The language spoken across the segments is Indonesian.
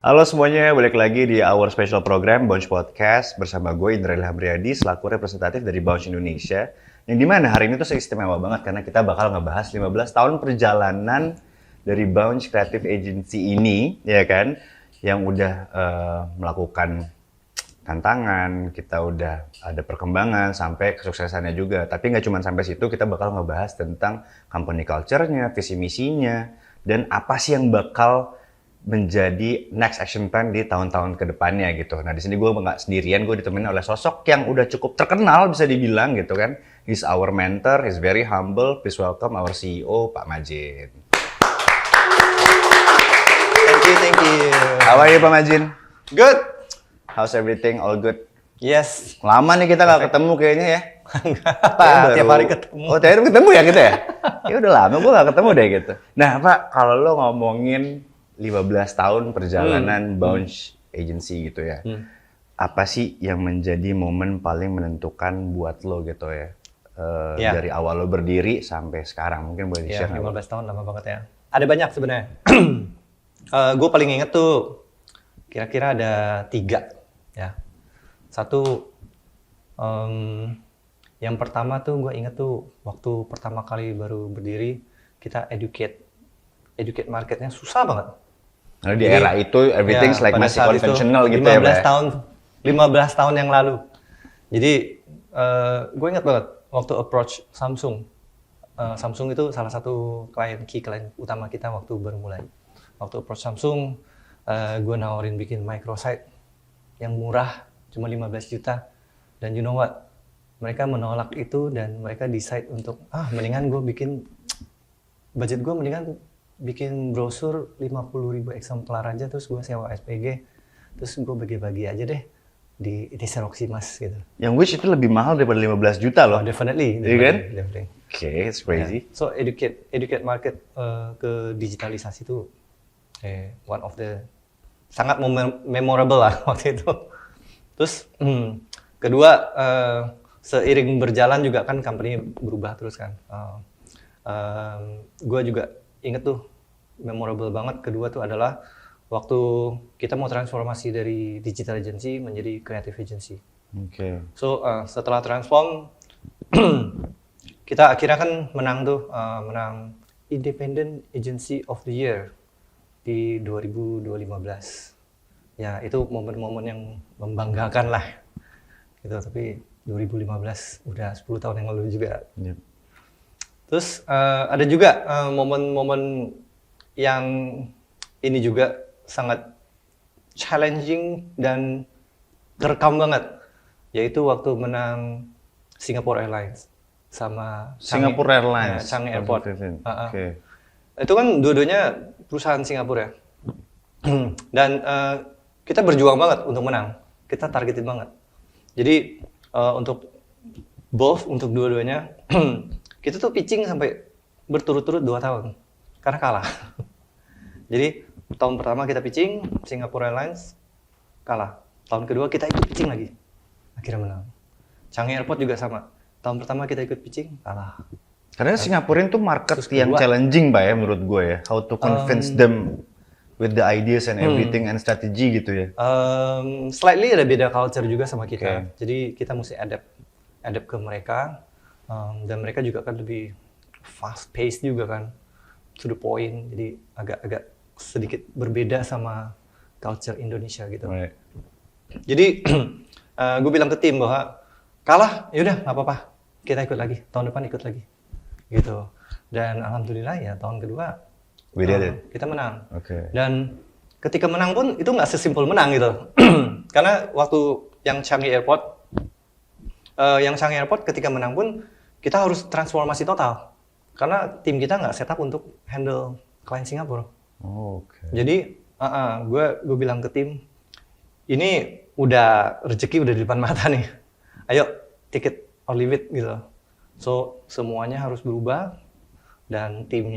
Halo semuanya, balik lagi di Our Special Program Bounce Podcast bersama gue Indra Ilham Riyadi selaku representatif dari Bounce Indonesia. Yang dimana hari ini tuh istimewa banget karena kita bakal ngebahas 15 tahun perjalanan dari Bounce Creative Agency ini, ya kan? Yang udah melakukan tantangan, kita udah ada perkembangan sampai kesuksesannya juga. Tapi nggak cuma sampai situ, kita bakal ngebahas tentang company culture-nya, visi misinya, dan apa sih yang bakal menjadi next action plan di tahun-tahun ke depannya gitu. Nah di sini gue nggak sendirian, gue ditemenin oleh sosok yang udah cukup terkenal bisa dibilang gitu kan. He's our mentor, he's very humble. Please welcome our CEO Pak Majin. Thank you. How are you Pak Majin? Good. How's everything? All good? Yes. Lama nih kita nggak ketemu kayaknya ya. Enggak, tiap hari ketemu. Oh, tiap hari ketemu ya kita ya? Ya udah lama gue nggak ketemu deh gitu. Nah Pak, kalau lo ngomongin 15 tahun perjalanan Bounce Agency gitu ya. Apa sih yang menjadi momen paling menentukan buat lo gitu ya? Dari awal lo berdiri sampai sekarang, mungkin boleh di-share. 15 tahun lama banget ya. Ada banyak sebenarnya. Gue paling inget tuh kira-kira ada 3 ya. Satu, yang pertama tuh gue inget tuh waktu pertama kali baru berdiri kita educate marketnya susah banget. Nah, di era itu everything's like masih conventional gitu ya, Pak. 15 tahun yang lalu. Jadi gue ingat banget waktu approach Samsung. Samsung itu salah satu key klien utama kita waktu baru mulai. Waktu approach Samsung, gue nawarin bikin microsite yang murah, cuma 15 juta. Dan you know what? Mereka menolak itu dan mereka decide untuk, mendingan gue bikin, budget gue mendingan bikin brosur 50.000 eksemplar aja, terus gue sewa SPG, terus gue bagi-bagi aja deh di Xerox Mas gitu. Yang which itu lebih mahal daripada 15 juta loh. Definitely. Kan? Definitely. Okay, it's crazy. Yeah. So educate market ke digitalisasi itu one of the sangat memorable lah waktu itu. Terus kedua, seiring berjalan juga kan company berubah terus kan. Gue juga inget tuh memorable banget. Kedua tuh adalah waktu kita mau transformasi dari digital agency menjadi creative agency. Okay. So setelah transform kita akhirnya kan menang tuh menang Independent Agency of the Year di 2015. Ya itu momen-momen yang membanggakan lah gitu. Tapi 2015 udah 10 tahun yang lalu juga. Yep. Terus ada juga momen-momen yang ini juga sangat challenging dan terekam banget, yaitu waktu menang Singapore Airlines sama Singapore Airlines, Changi Airport. Okay. Itu kan dua-duanya perusahaan Singapura ya. Dan kita berjuang banget untuk menang, kita targetin banget. Jadi untuk dua-duanya kita tuh pitching sampai berturut-turut 2 tahun karena kalah. Jadi tahun pertama kita pitching Singapore Airlines kalah. Tahun kedua kita ikut pitching lagi, akhirnya menang. Changi Airport juga sama. Tahun pertama kita ikut pitching kalah. Karena Singapura itu market yang challenging, Pak ya, menurut gue ya. How to convince them with the ideas and everything and strategy gitu ya. Slightly ada beda culture juga sama kita. Okay. Jadi kita mesti adapt ke mereka. Dan mereka juga kan lebih fast pace juga kan, to the point, jadi agak sedikit berbeda sama culture Indonesia gitu. Right. Jadi gue bilang ke tim bahwa kalah, yaudah nggak apa-apa, kita ikut lagi, tahun depan ikut lagi, gitu. Dan alhamdulillah ya tahun kedua kita menang. Okay. Dan ketika menang pun itu nggak sesimpel menang gitu, karena waktu yang Changi Airport ketika menang pun kita harus transformasi total karena tim kita nggak setup untuk handle klien Singapura. Oh, okay. Jadi gue bilang ke tim, ini udah rezeki udah di depan mata nih, ayo take it or leave it gitu. So semuanya harus berubah dan tim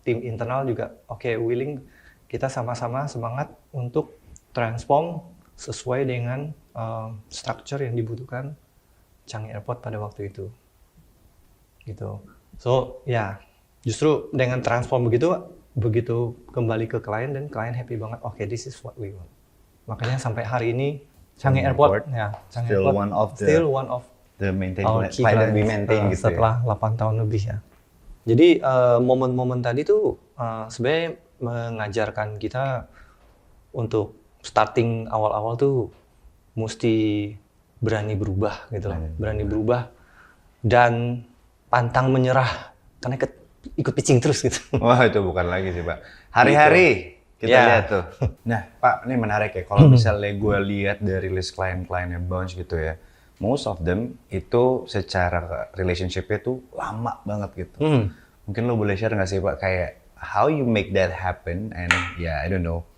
internal juga willing, kita sama-sama semangat untuk transform sesuai dengan structure yang dibutuhkan Changi Airport pada waktu itu. Gitu. So ya, justru dengan transform begitu begitu kembali ke klien dan klien happy banget. Oke, this is what we want. Makanya sampai hari ini Changi Airport, ya, Changi still Airport one of the- still one of The maintain our key client that we clients, maintain gitu ya. setelah 8 tahun lebih ya. Jadi momen-momen tadi tuh sebenarnya mengajarkan kita untuk starting awal-awal tuh mesti berani berubah gitu loh, berani berubah dan pantang menyerah karena ikut pitching terus gitu. Wah, itu bukan lagi sih, Pak. Hari-hari kita Ya. lihat tuh. Nah, Pak, ini menarik ya. Kalau misalnya gue lihat dari list klien-kliennya Bounce gitu ya, most of them itu secara relationship-nya tuh lama banget gitu. Mungkin lo boleh share nggak sih, Pak, kayak how you make that happen and ya, I don't know.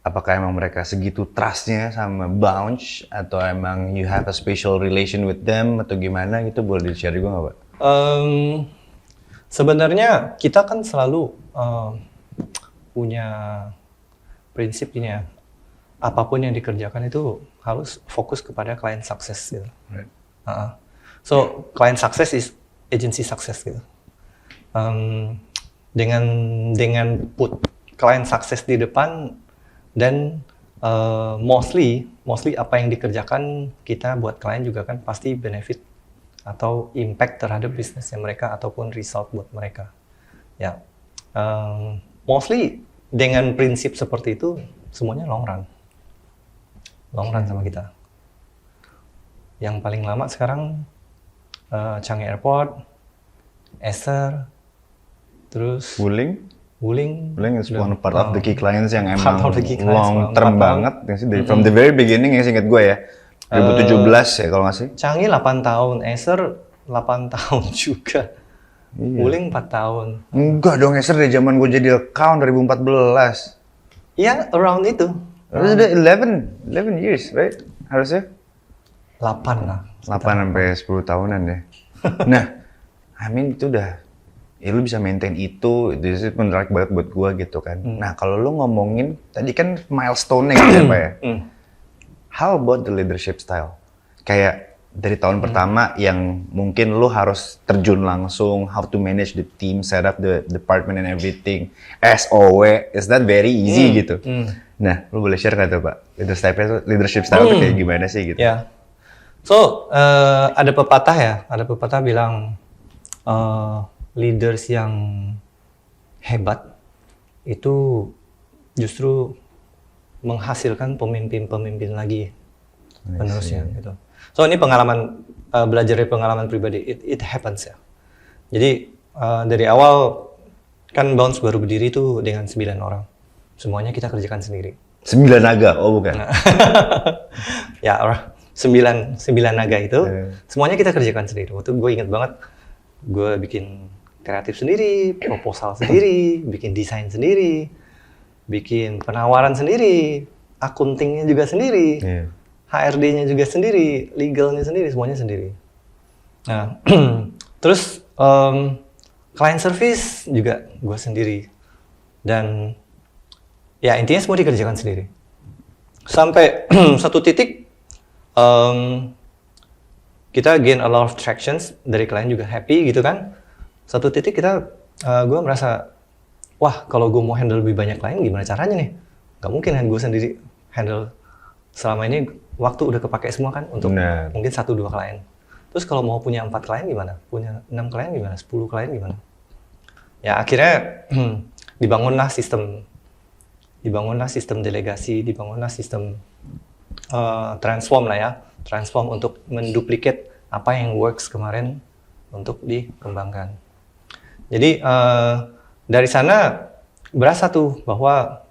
Apakah emang mereka segitu trust-nya sama Bounce atau emang you have a special relation with them atau gimana gitu, boleh di-share juga nggak, Pak? Sebenarnya kita kan selalu punya prinsip ini ya, apapun yang dikerjakan itu harus fokus kepada client success gitu. Right. So client success is agency success gitu. Dengan put client success di depan dan mostly apa yang dikerjakan kita buat klien juga kan pasti benefit atau impact terhadap bisnisnya mereka ataupun result buat mereka. Ya, mostly dengan prinsip seperti itu semuanya long run sama kita. Yang paling lama sekarang Changi Airport, Acer, terus Wuling is one part of the key clients yang emang part of the key clients, long term 4 tahun. banget. From the very beginning ya, seinget gue ya. 2017 ya kalau nggak sih? Changi 8 tahun, Acer 8 tahun juga. Iya. Wuling 4 tahun. Enggak dong, Acer dari zaman gue jadi account 2014. Ya, around itu. Itu udah 11 years, right? Harusnya? 8 lah. 8 sampai 10 tahunan ya. Nah, I mean itu udah, ya lu bisa maintain itu menarik banget buat gua gitu kan. Nah, kalau lu ngomongin, tadi kan milestone-nya gitu ya, Pak ya. How about the leadership style? Kayak dari tahun pertama yang mungkin lu harus terjun langsung, how to manage the team, set up the department and everything. SOW, is that very easy gitu? Nah, lu boleh share nggak tuh, Pak? Leadership style tuh kayak gimana sih gitu? Ya. So, ada pepatah bilang leaders yang hebat itu justru menghasilkan pemimpin-pemimpin lagi penerusnya gitu. So ini pengalaman belajar dari pengalaman pribadi, it happens ya. Jadi dari awal kan Bounce baru berdiri tuh dengan 9 orang, semuanya kita kerjakan sendiri. 9 naga, oh bukan? Ya, 9 naga itu semuanya kita kerjakan sendiri. Waktu gue inget banget, gue bikin kreatif sendiri, proposal sendiri, bikin desain sendiri, bikin penawaran sendiri, akuntingnya juga sendiri, HRD-nya juga sendiri, legalnya sendiri, semuanya sendiri. Nah, terus client service juga gue sendiri. Dan ya intinya semua dikerjakan sendiri. Sampai satu titik kita gain a lot of tractions, dari klien juga happy gitu kan. Satu titik gue merasa, wah kalau gue mau handle lebih banyak klien gimana caranya nih? Gak mungkin kan gue sendiri handle, selama ini waktu udah kepake semua kan untuk mungkin 1-2 klien. Terus kalau mau punya 4 klien gimana? Punya 6 klien gimana? 10 klien gimana? Ya akhirnya dibangunlah sistem delegasi, dibangunlah sistem transform lah ya. Transform untuk menduplikat apa yang works kemarin untuk dikembangkan. Jadi dari sana berasa tuh bahwa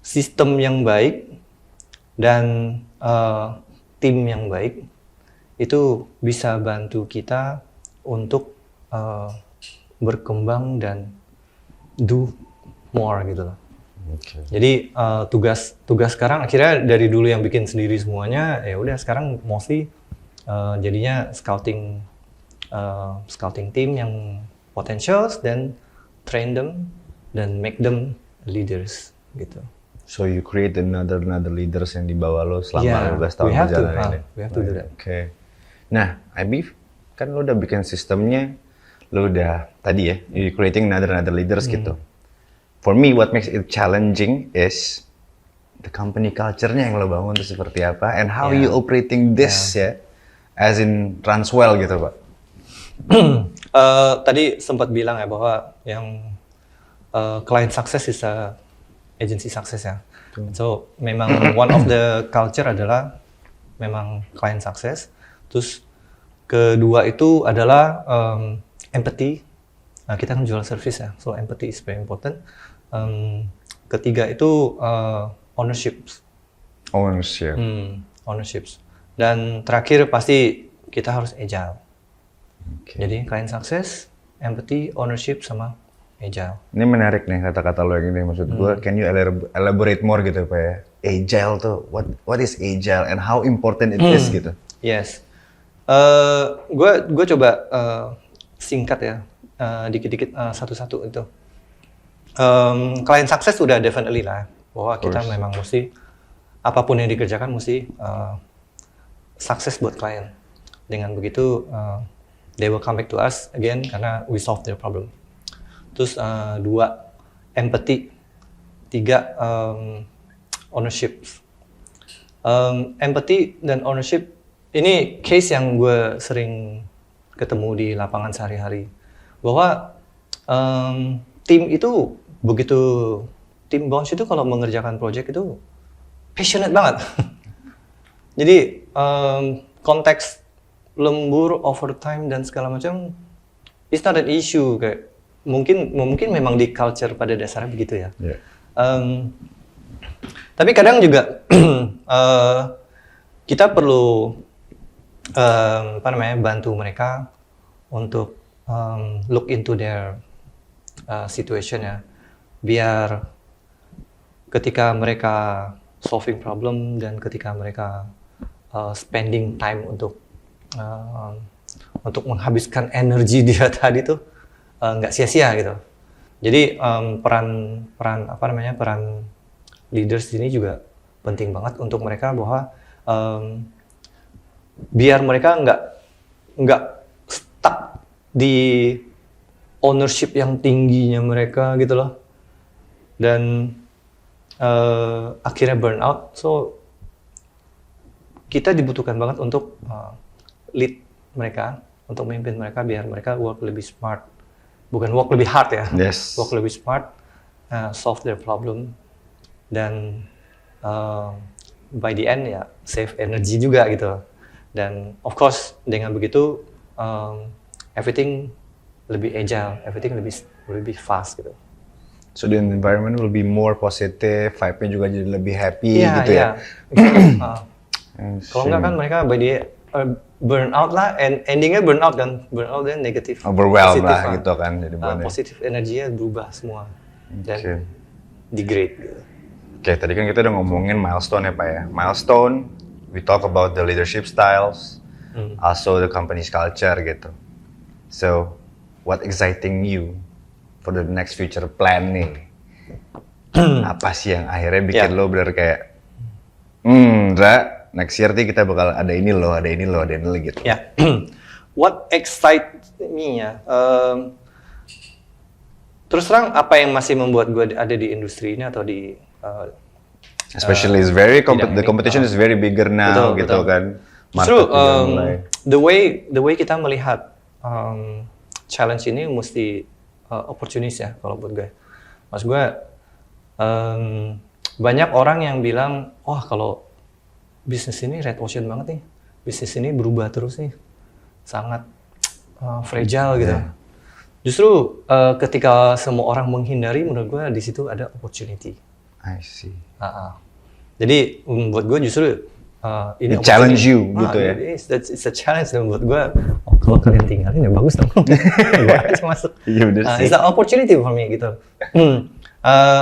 sistem yang baik dan tim yang baik itu bisa bantu kita untuk berkembang dan do more gitu loh. Okay. Jadi tugas sekarang akhirnya dari dulu yang bikin sendiri semuanya, ya udah sekarang mostly jadinya scouting team yang potentials dan train them dan make them leaders gitu. So you create another leaders yang di bawah lo selama 15 tahun perjalanan ini. We have to do that. Okay. Nah, I believe kan lo udah bikin sistemnya, lu udah tadi ya, you creating another leaders gitu. For me, what makes it challenging is the company culture-nya yang lo bangun itu seperti apa, and how you operating this ya, as in Transwell gitu Pak. Tadi sempat bilang ya bahwa yang client success is a agency success ya. So memang one of the culture adalah memang client success. Terus kedua itu adalah empathy. Nah, kita kan jual service ya, so empathy is very important. Ketiga itu ownerships. Ownerships. Dan terakhir pasti kita harus agile. Jadi client success, empathy, ownership sama agile. Ini menarik nih kata-kata lo yang ini, maksud gue, can you elaborate more gitu Pak ya? Agile tuh, what is agile and how important it is gitu? Yes. Gue coba singkat ya, dikit-dikit satu-satu itu. Client success udah definitely lah, bahwa kita memang mesti apapun yang dikerjakan mesti sukses buat klien. Dengan begitu they will come back to us again karena we solve their problem. Terus dua, empathy. Tiga, ownership. Empathy dan ownership ini case yang gue sering ketemu di lapangan sehari-hari. Bahwa tim itu begitu, tim Bounce itu kalau mengerjakan project itu passionate banget. Jadi konteks lembur, overtime dan segala macam, it's not an issue. Kayak mungkin memang di culture pada dasarnya begitu ya. Yeah. Tapi kadang juga kita perlu bantu mereka untuk look into their situation ya, biar ketika mereka solving problem dan ketika mereka spending time untuk menghabiskan energi dia tadi tuh nggak sia-sia gitu. Jadi peran leaders ini juga penting banget untuk mereka, bahwa biar mereka nggak stuck di ownership yang tingginya mereka gitu loh, dan akhirnya burn out. So kita dibutuhkan banget untuk lead mereka, untuk memimpin mereka biar mereka work lebih smart, bukan work lebih hard ya. Yes. Work lebih smart, solve their problem, dan by the end ya save energy juga gitu. Dan of course dengan begitu everything lebih agile, everything lebih fast gitu. So the environment will be more positive, vibe-nya juga jadi lebih happy gitu ya. Kalau enggak kan mereka by the burn out lah, and endingnya burn out dan negatif. Overwhelmed lah gitu kan jadi positif energinya berubah semua dan degrade gitu. Oke, tadi kan kita udah ngomongin milestone ya Pak ya. Milestone, we talk about the leadership styles, also the company's culture gitu. So, what exciting you for the next future plan nih? Apa sih yang akhirnya bikin lo bener kayak, next year nih kita bakal ada ini loh gitu. Ya, what excites me ya? Terus terang apa yang masih membuat gue ada di industri ini atau di especially it's very the competition is very bigger now betul, gitu kan. Justru the way kita melihat challenge ini mesti opportunist ya kalau buat gue. Maksud gue banyak orang yang bilang, wah kalau bisnis ini red ocean banget nih, bisnis ini berubah terus nih, sangat fragile gitu. Yeah. Justru ketika semua orang menghindari, menurut gue di situ ada opportunity. I see. Jadi buat gue justru ini challenge you gitu ya. It's a challenge dan buat gue. Oh, kalau kalian tinggalin ya bagus dong. Gue aja masuk. Iya benar sih. It's an opportunity for me gitu.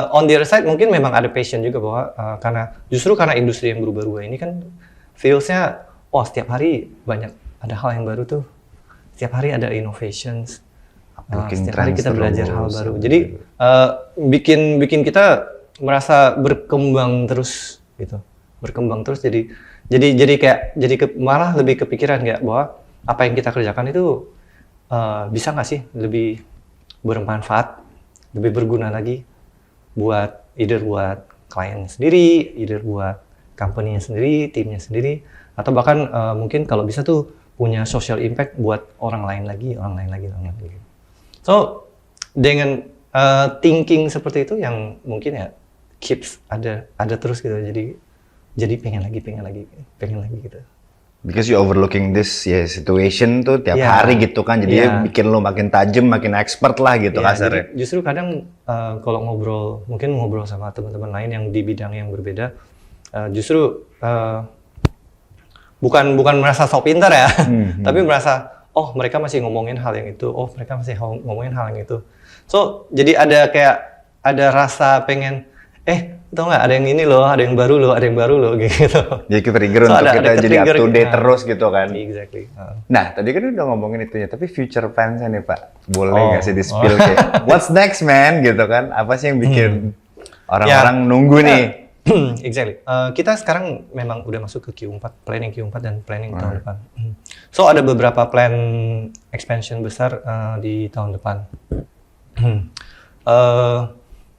On the other side mungkin memang ada passion juga bahwa karena industri yang berubah-ubah ini kan feels-nya setiap hari banyak ada hal yang baru tuh. Setiap hari ada innovations. Setiap hari kita belajar hal baru. Jadi bikin kita merasa berkembang terus gitu. Berkembang terus jadi malah lebih kepikiran kayak bahwa apa yang kita kerjakan itu bisa nggak sih lebih bermanfaat, lebih berguna lagi buat buat klien sendiri, buat company-nya sendiri, timnya sendiri, atau bahkan mungkin kalau bisa tuh punya social impact buat orang lain lagi. So dengan thinking seperti itu yang mungkin ya keeps ada terus gitu, jadi pengen lagi gitu. Because you overlooking this situation tuh tiap Yeah. hari gitu kan, jadi bikin lo makin tajam, makin expert lah gitu Ya, kasarnya. jadi justru kadang kalau ngobrol sama teman-teman lain yang di bidang yang berbeda, justru bukan merasa sok pintar ya, tapi merasa mereka masih ngomongin hal yang itu, mereka masih ngomongin hal yang itu. So jadi ada rasa pengen, tau nggak, ada yang ini loh, ada yang baru loh gitu. Jadi trigger So, untuk kita jadi up to date nah, terus gitu kan. Exactly. Nah, tadi kan udah ngomongin itunya, tapi future plans-nya nih Pak, boleh nggak sih di-spill kayak, what's next man, gitu kan? Apa sih yang bikin orang-orang nunggu nih? Exactly. Kita sekarang memang udah masuk ke Q4, planning Q4 dan planning tahun depan. So ada beberapa plan expansion besar di tahun depan.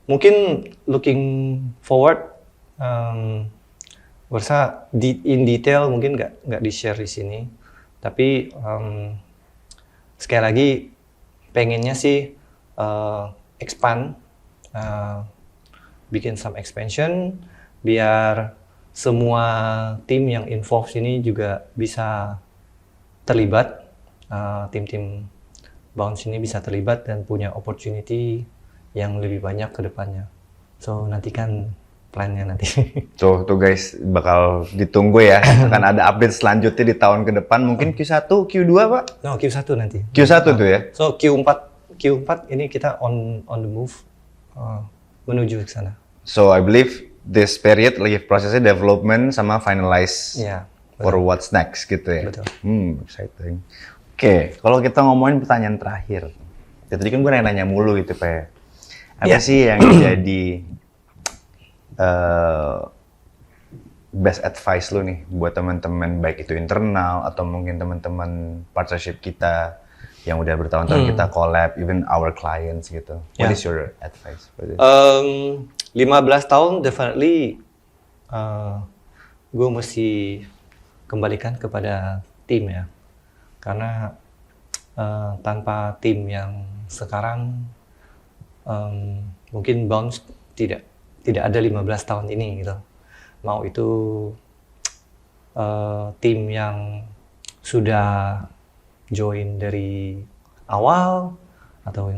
Mungkin looking forward, berasa in detail mungkin nggak di-share di sini, tapi sekali lagi pengennya sih expand, bikin some expansion, biar semua tim yang involved sini juga bisa terlibat, tim-tim Bounce ini bisa terlibat dan punya opportunity yang lebih banyak ke depannya. So nantikan plannya nanti. Tuh guys, bakal ditunggu ya. Akan ada update selanjutnya di tahun ke depan. Mungkin Q1, Q2 Pak? No, Q1 nanti. Q1 tuh ya? So Q4 ini kita on the move menuju ke sana. So I believe this period lagi prosesnya development sama finalize for what's next gitu ya? Betul. Exciting. Oke, kalau kita ngomongin pertanyaan terakhir. Ya, tadi kan gue nanya mulu gitu Pak. Apa sih yang jadi best advice lu nih buat teman-teman, baik itu internal atau mungkin teman-teman partnership kita yang udah bertahun-tahun kita collab, even our clients gitu. What is your advice for this? 15 tahun definitely gue mesti kembalikan kepada tim ya, karena tanpa tim yang sekarang mungkin Bounce tidak ada 15 tahun ini gitu. Mau itu tim yang sudah join dari awal atau yang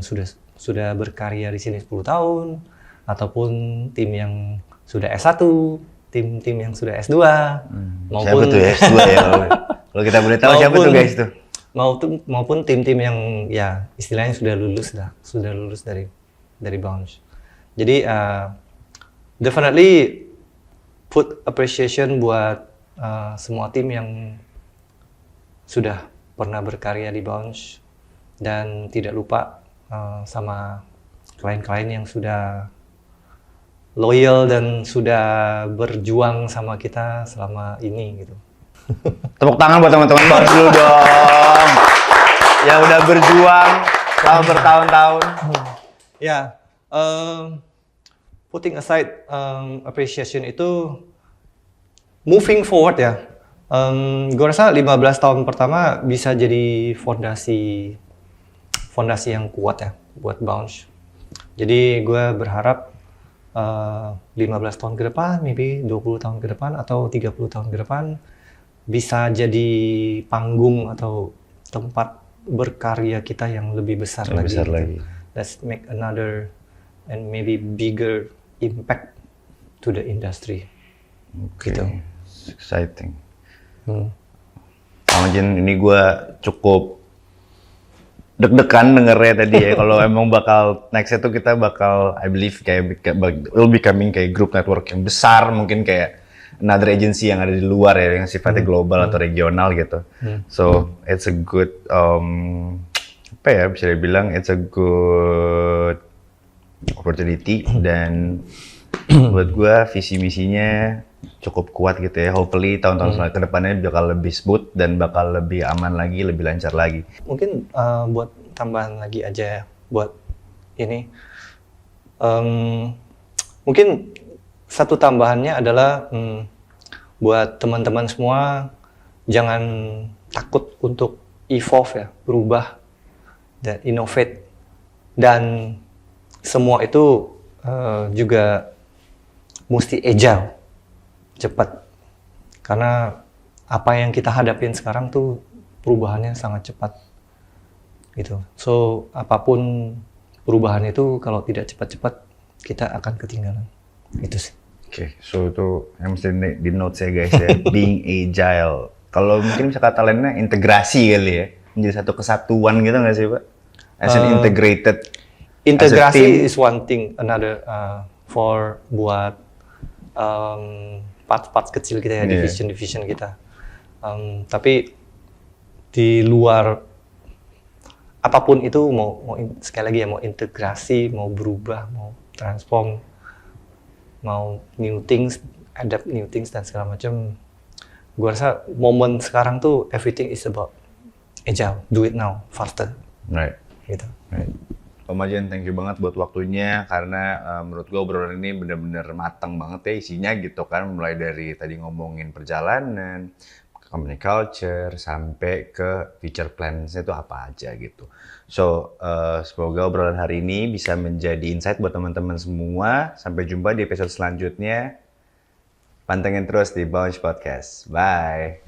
sudah berkarya di sini 10 tahun, ataupun tim yang sudah S1, tim yang sudah S2, maupun siapa tuh ya S2 ya? Kalau kita boleh tahu siapa tuh guys tuh? Maupun tim-tim yang ya istilahnya sudah lulus dari Bounce. Jadi definitely put appreciation buat semua tim yang sudah pernah berkarya di Bounce, dan tidak lupa sama klien-klien yang sudah loyal dan sudah berjuang sama kita selama ini gitu. Tepuk tangan buat teman-teman Bounce dulu dong. Yang udah berjuang selama bertahun-tahun. Ya, putting aside appreciation itu, moving forward ya. Gue rasa 15 tahun pertama bisa jadi fondasi yang kuat ya buat Bounce. Jadi gue berharap 15 tahun ke depan, maybe 20 tahun ke depan atau 30 tahun ke depan bisa jadi panggung atau tempat berkarya kita yang lebih besar lagi. Let's make another and maybe bigger impact to the industry. Gitu. Exciting. Mungkin ini gue cukup deg-degan dengernya tadi ya. Kalau emang bakal next itu kita bakal, I believe kayak will becoming kayak grup network yang besar, mungkin kayak another agency yang ada di luar ya, yang sifatnya global atau regional gitu. So it's a good apa ya bisa dibilang it's a good opportunity, dan buat gue visi misinya cukup kuat gitu ya. Hopefully tahun-tahun ke depannya bakal lebih smooth dan bakal lebih aman lagi, lebih lancar lagi. Mungkin buat tambahan lagi aja ya, buat ini. Mungkin satu tambahannya adalah buat teman-teman semua, jangan takut untuk evolve ya, berubah dan innovate. Dan semua itu juga mesti agile, cepat. Karena apa yang kita hadapin sekarang tuh perubahannya sangat cepat. Gitu. So, apapun perubahan itu kalau tidak cepat-cepat, kita akan ketinggalan. Itu sih. Oke, so itu yang mesti di notes ya guys ya, being agile. Kalau mungkin bisa kata lainnya integrasi kali ya, menjadi satu kesatuan gitu nggak sih Pak? As an integrated. Integrasi is one thing, another for buat part-part kecil kita ya, division kita. Tapi di luar apapun itu mau sekali lagi ya, mau integrasi, mau berubah, mau transform, mau new things, adapt new things dan segala macam. Gua rasa momen sekarang tuh everything is about agile, do it now, faster. Right. Gitu. Right. Om Ajen, thank you banget buat waktunya karena menurut gue obrolan ini bener-bener matang banget ya isinya gitu kan, mulai dari tadi ngomongin perjalanan, company culture, sampai ke future plans-nya itu apa aja gitu. So, semoga obrolan hari ini bisa menjadi insight buat teman-teman semua. Sampai jumpa di episode selanjutnya. Pantengin terus di Bounce Podcast. Bye!